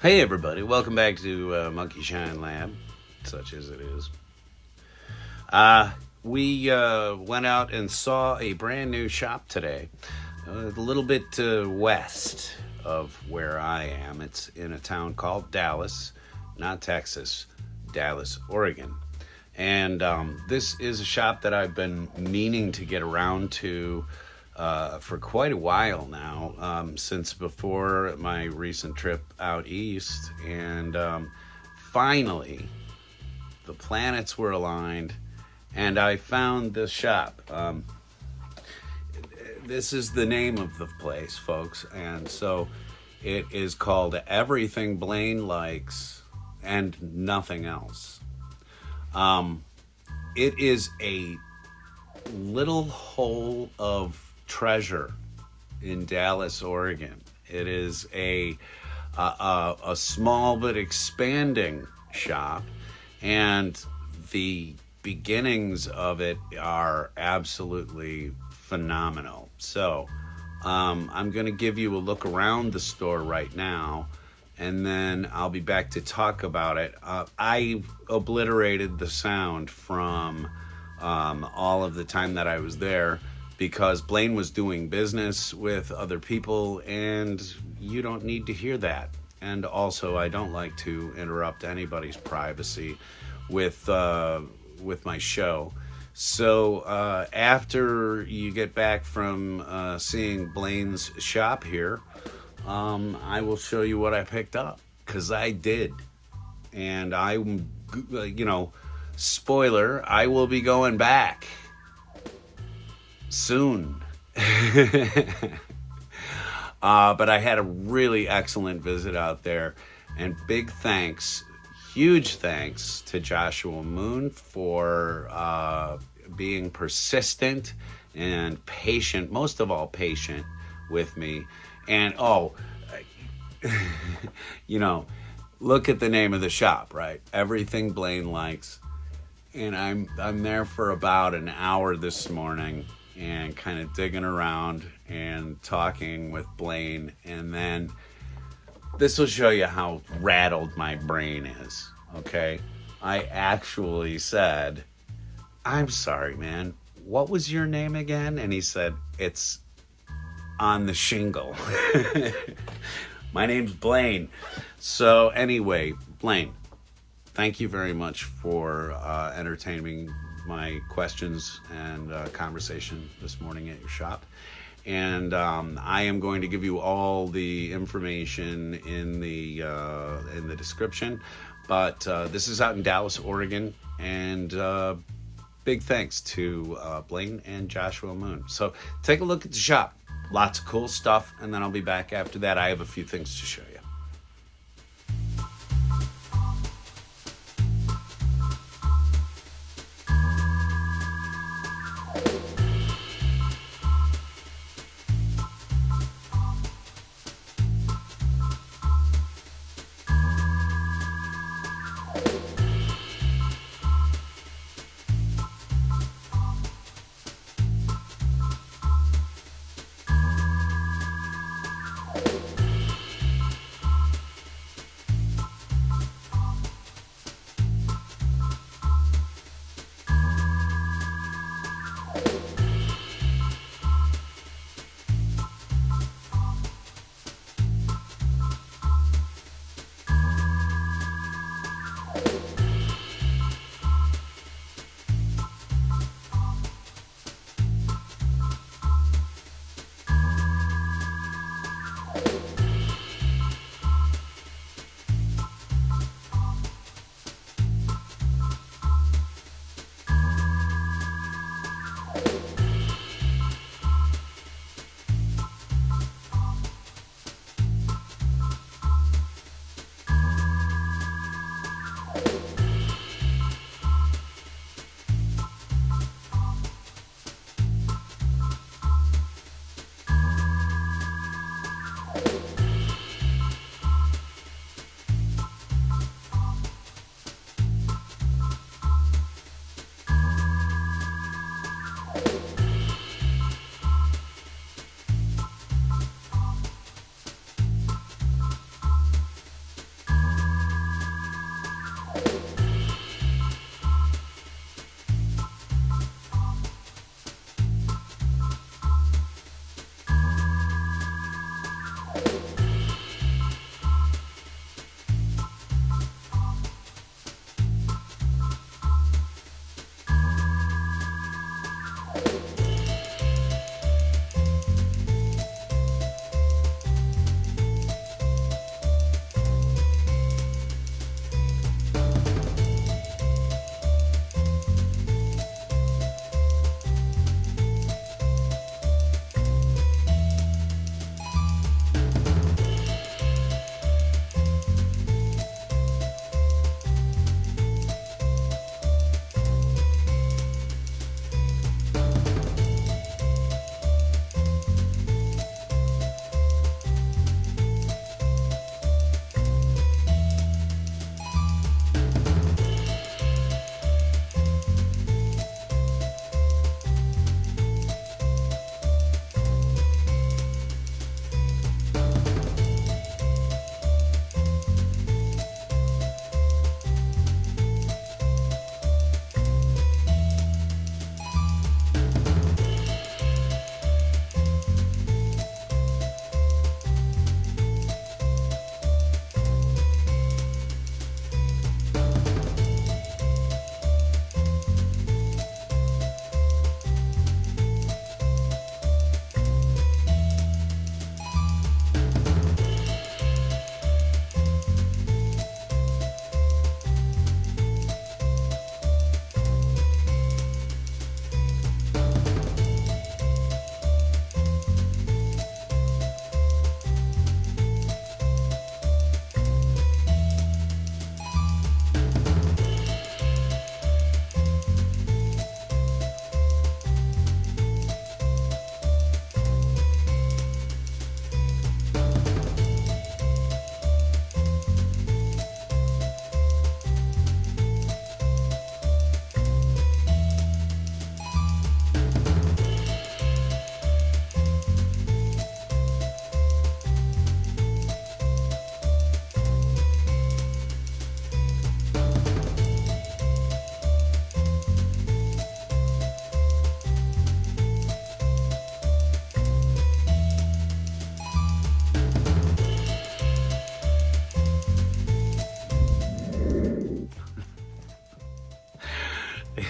Hey everybody, welcome back to Monkey Shine Lab, such as it is. We went out and saw a brand new shop today, a little bit west of where I am. It's in a town called Dallas, not Texas, Dallas, Oregon. And this is a shop that I've been meaning to get around to for quite a while now, since before my recent trip out east. And finally, the planets were aligned, and I found this shop. This is the name of the place, folks. And so it is called Everything Blaine Likes and Nothing Else. It is a little hole of treasure in Dallas, Oregon. It is a small but expanding shop, and the beginnings of it are absolutely phenomenal. So I'm going to give you a look around the store right now, and then I'll be back to talk about it. I obliterated the sound from all of the time that I was there because Blaine was doing business with other people, and you don't need to hear that. And also, I don't like to interrupt anybody's privacy with my show. So after you get back from seeing Blaine's shop here, I will show you what I picked up, because I did. And spoiler, I will be going back soon. But I had a really excellent visit out there, and huge thanks to Joshua Moon for being persistent and patient, most of all patient with me. And look at the name of the shop, right? Everything Blaine Likes. And I'm there for about an hour this morning, and kind of digging around and talking with Blaine. And then this will show you how rattled my brain is, okay? I actually said, "I'm sorry, man, what was your name again?" And he said, "It's on the shingle." My name's Blaine. So anyway, Blaine, thank you very much for entertaining my questions and conversation this morning at your shop. And I am going to give you all the information in the description. But this is out in Dallas, Oregon, and big thanks to Blaine and Joshua Moon. So take a look at the shop. Lots of cool stuff, and then I'll be back after that. I have a few things to show you.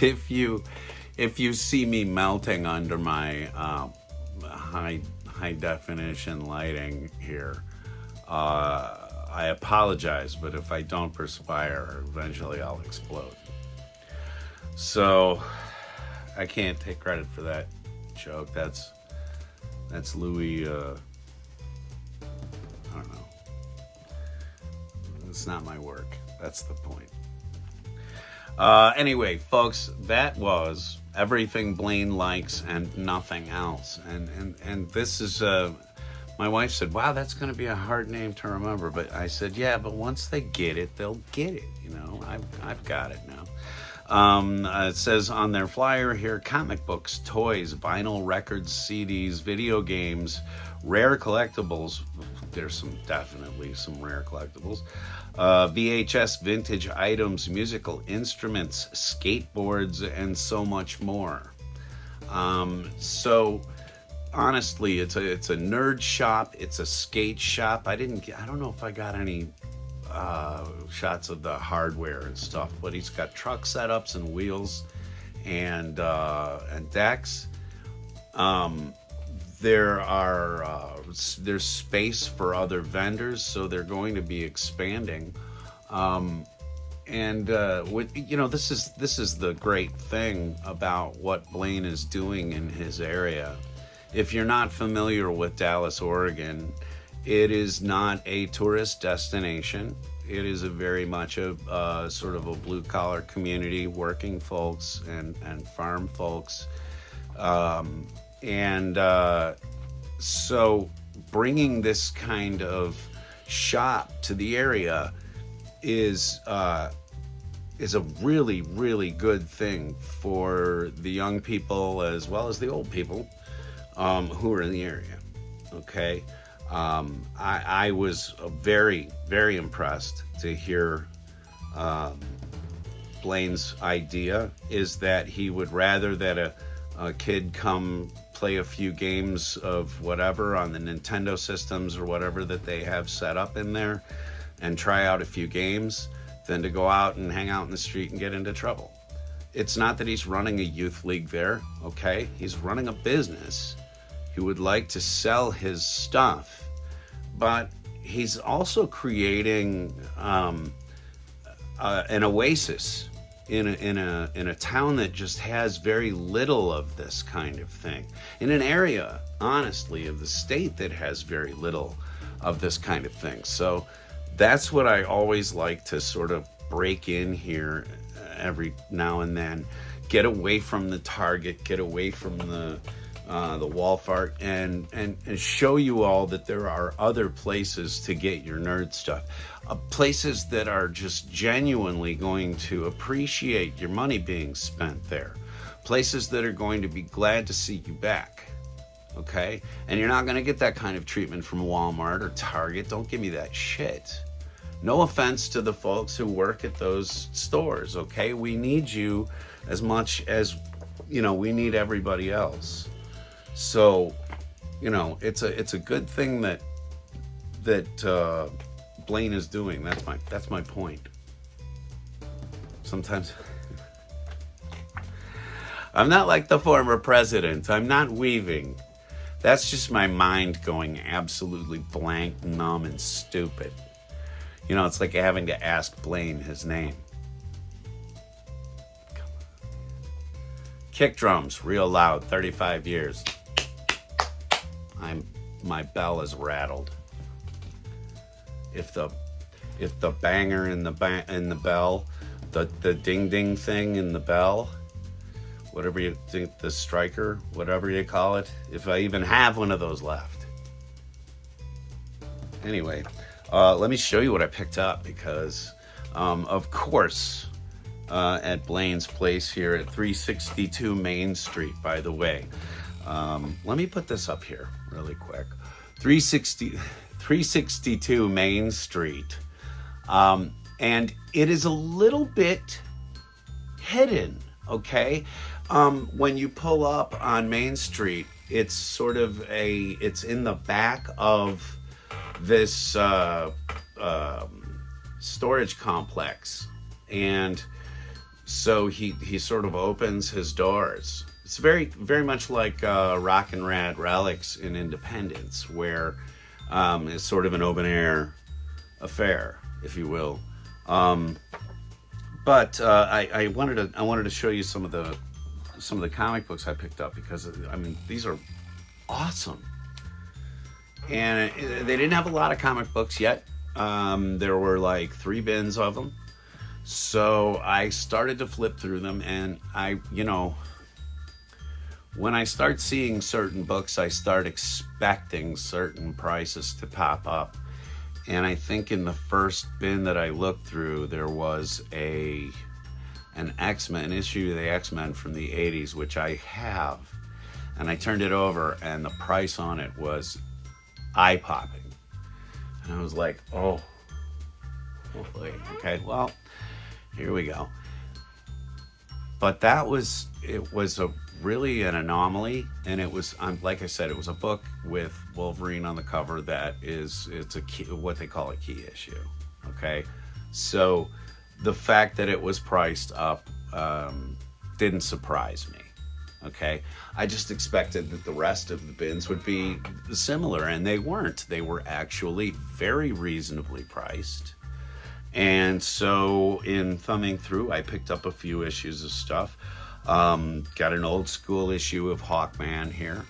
if you see me melting under my high definition lighting here, I apologize, but if I don't perspire, eventually I'll explode. So I can't take credit for that joke. That's Louis. I don't know. It's not my work. That's the point. Anyway, folks, that was Everything Blaine Likes and Nothing Else. And this is, my wife said, wow, that's going to be a hard name to remember. But I said, yeah, but once they get it, they'll get it. You know, I've got it now. It says on their flyer here, comic books, toys, vinyl records, CDs, video games, rare collectibles. There's definitely some rare collectibles. VHS vintage items, musical instruments, skateboards, and so much more. So honestly, it's a nerd shop. It's a skate shop. I don't know if I got any shots of the hardware and stuff, but he's got truck setups and wheels and decks. There's space for other vendors, so they're going to be expanding. This is the great thing about what Blaine is doing in his area. If you're not familiar with Dallas, Oregon, it is not a tourist destination. It is very much a sort of a blue-collar community, working folks and farm folks. So bringing this kind of shop to the area is a really, really good thing for the young people as well as the old people who are in the area. Okay. I was very, very impressed to hear Blaine's idea is that he would rather that a kid come play a few games of whatever on the Nintendo systems or whatever that they have set up in there and try out a few games than to go out and hang out in the street and get into trouble. It's not that he's running a youth league there, okay? He's running a business. He would like to sell his stuff, but he's also creating an oasis in a town that just has very little of this kind of thing, in an area, honestly, of the state that has very little of this kind of thing. So that's what I always like to sort of break in here every now and then, get away from the Target, get away from the Walmart, and show you all that there are other places to get your nerd stuff. Places that are just genuinely going to appreciate your money being spent there. Places that are going to be glad to see you back. Okay? And you're not going to get that kind of treatment from Walmart or Target. Don't give me that shit. No offense to the folks who work at those stores, okay? We need you as much as, we need everybody else. So, it's a good thing that Blaine is doing. That's my point. Sometimes I'm not like the former president. I'm not weaving. That's just my mind going absolutely blank, numb, and stupid. It's like having to ask Blaine his name. Kick drums, real loud, 35 years. My bell is rattled. If the banger in the bell, the ding ding thing in the bell, whatever you think, the striker, whatever you call it, if I even have one of those left. Anyway, let me show you what I picked up because, of course, at Blaine's place here at 362 Main Street, by the way. Let me put this up here really quick. 362 Main Street. And it is a little bit hidden, okay? When you pull up on Main Street, it's sort of it's in the back of this storage complex. And so he sort of opens his doors. It's very much like Rock and Rad Relics in Independence, where it's sort of an open air affair, if you will. Um, but I wanted to show you some of the comic books I picked up, because I mean, these are awesome. And they didn't have a lot of comic books yet. There were like 3 bins of them. So I started to flip through them, and when I start seeing certain books, I start expecting certain prices to pop up. And I think in the first bin that I looked through, there was an issue of the X-Men from the 80s, which I have. And I turned it over, and the price on it was eye-popping. And I was like, oh boy, okay, well, here we go. But it was really an anomaly, and it was, like I said, it was a book with Wolverine on the cover it's a key, what they call a key issue, okay? So the fact that it was priced up didn't surprise me, okay? I just expected that the rest of the bins would be similar, and they weren't. They were actually very reasonably priced. And so in thumbing through, I picked up a few issues of stuff. Got an old school issue of Hawkman here.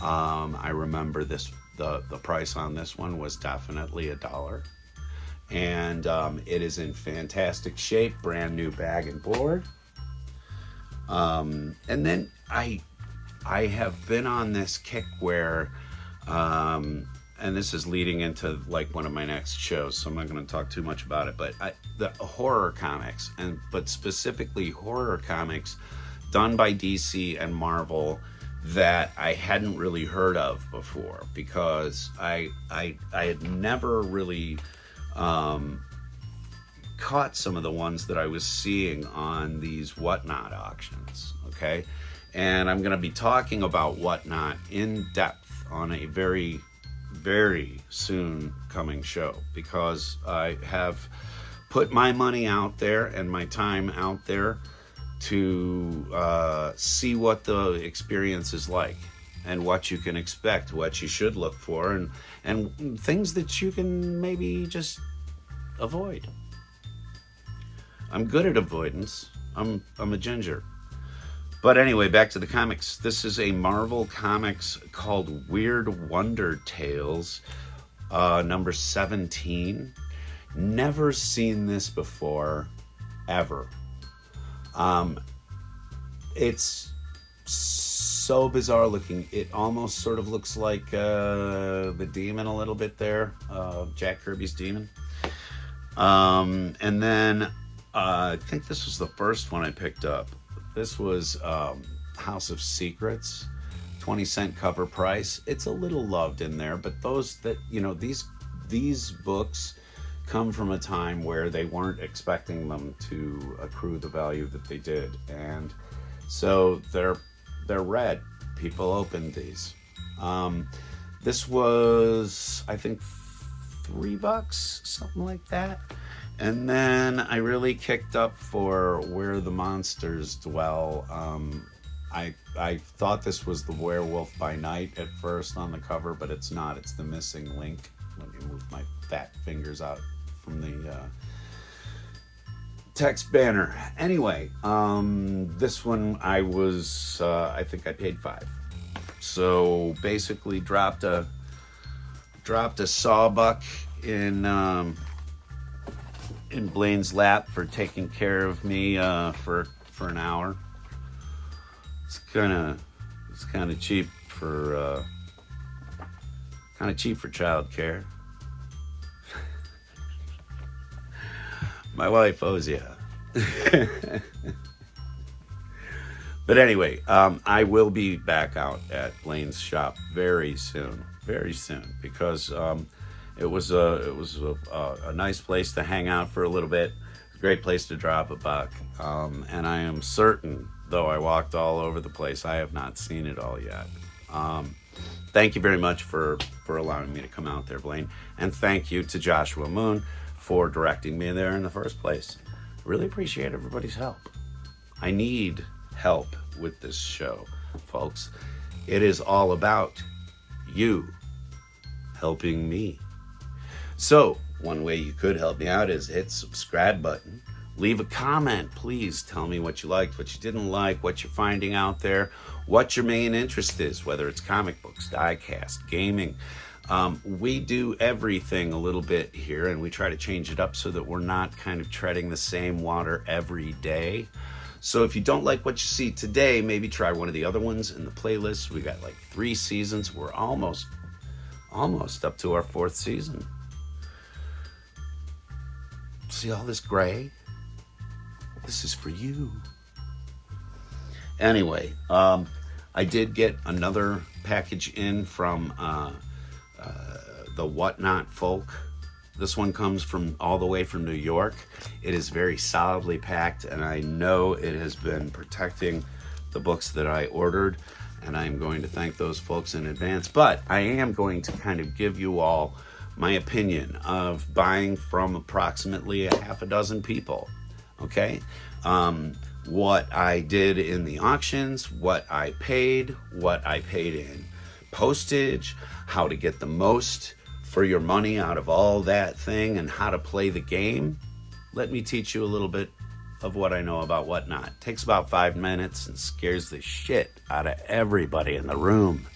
I remember the price on this one was definitely $1. And it is in fantastic shape, brand new bag and board. And then I have been on this kick where, and this is leading into like one of my next shows, so I'm not going to talk too much about it, but the horror comics, but specifically horror comics done by DC and Marvel that I hadn't really heard of before, because I had never really caught some of the ones that I was seeing on these Whatnot auctions, okay? And I'm going to be talking about Whatnot in depth on a very, very soon coming show, because I have put my money out there and my time out there to see what the experience is like, and what you can expect, what you should look for, and things that you can maybe just avoid. I'm good at avoidance. I'm a ginger. But anyway, back to the comics. This is a Marvel Comics called Weird Wonder Tales, number 17. Never seen this before, ever. It's so bizarre looking. It almost sort of looks like the Demon a little bit there, Jack Kirby's Demon. And then I think this was the first one I picked up. This was House of Secrets, 20-cent cover price. It's a little loved in there, but those that, these books come from a time where they weren't expecting them to accrue the value that they did, and so they're read. People opened these. This was, I think, $3, something like that. And then I really kicked up for Where the Monsters Dwell. I thought this was the Werewolf by Night at first on the cover, but it's not. It's the Missing Link. Let me move my fat fingers out from the text banner. Anyway, this one I think I paid $5. So basically dropped a sawbuck in Blaine's lap for taking care of me for an hour. It's kind of cheap for childcare. My wife owes you. But anyway, I will be back out at Blaine's shop very soon, because it was a nice place to hang out for a little bit. A great place to drop a buck. And I am certain, though I walked all over the place, I have not seen it all yet. Thank you very much for allowing me to come out there, Blaine. And thank you to Joshua Moon for directing me there in the first place. really appreciate everybody's help. I need help with this show, folks. It is all about you helping me. So, one way you could help me out is hit subscribe button. Leave a comment, please. Tell me what you liked, what you didn't like, what you're finding out there, what your main interest is, whether it's comic books, diecast, gaming. We do everything a little bit here, and we try to change it up so that we're not kind of treading the same water every day. So if you don't like what you see today, maybe try one of the other ones in the playlist. We got like 3 seasons. We're almost up to our 4th season. See all this gray? This is for you. Anyway, I did get another package in from the Whatnot folk. This one comes from all the way from New York. It is very solidly packed, and I know it has been protecting the books that I ordered, and I'm going to thank those folks in advance. But I am going to kind of give you all my opinion of buying from approximately a half a dozen people. Okay? What I did in the auctions, what I paid in postage, how to get the most for your money out of all that thing, and how to play the game. Let me teach you a little bit of what I know about Whatnot. It takes about 5 minutes and scares the shit out of everybody in the room.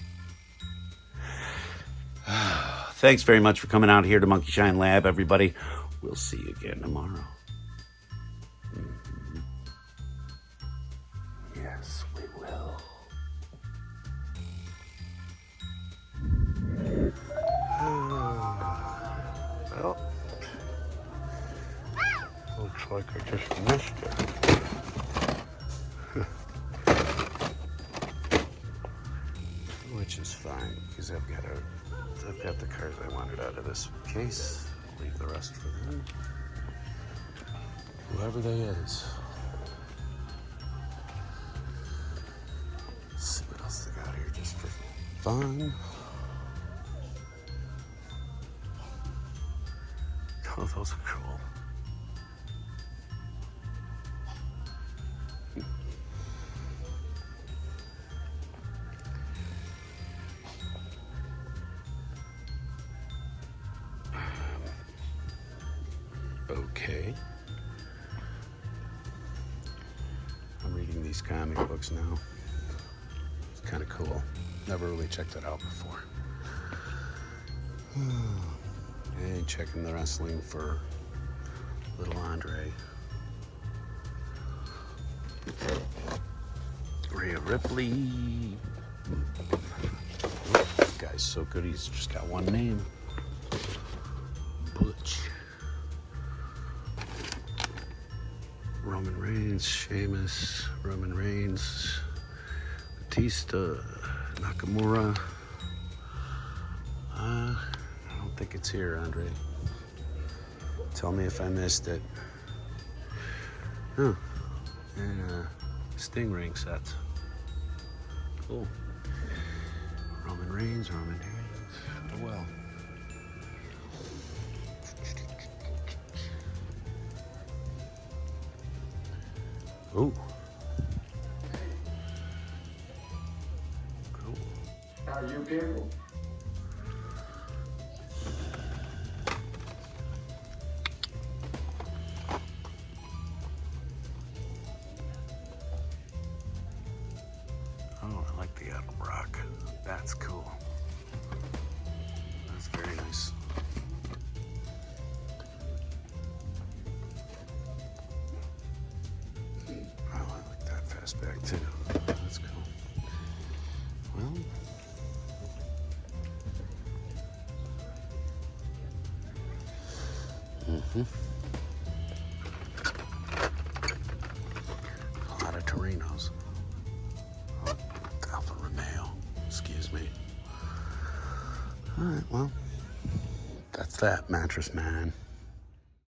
Thanks very much for coming out here to Monkey Shine Lab, everybody. We'll see you again tomorrow. Yes, we will. Well, looks like I just missed it. Which is fine, because I've got the cards I wanted out of this case. I'll leave the rest for them. Whoever they is. Let's see what else they got here just for fun. Oh, those are cool. Okay. I'm reading these comic books now. It's kind of cool. Never really checked it out before. And checking the wrestling for little Andre. Rhea Ripley. This guy's so good, he's just got one name. Butch. Roman Reigns, Sheamus, Roman Reigns, Batista, Nakamura. I don't think it's here, Andre. Tell me if I missed it. Oh, and Sting ring sets. Cool. Roman Reigns. Oh well. Ooh. Cool. Are you careful? Oh, I like the Edelbrock. That's cool. That's very nice. Back too. That's cool. Well, a lot of Torinos. Oh, Alfa Romeo. Excuse me. All right. Well, that's that, Mattress Man.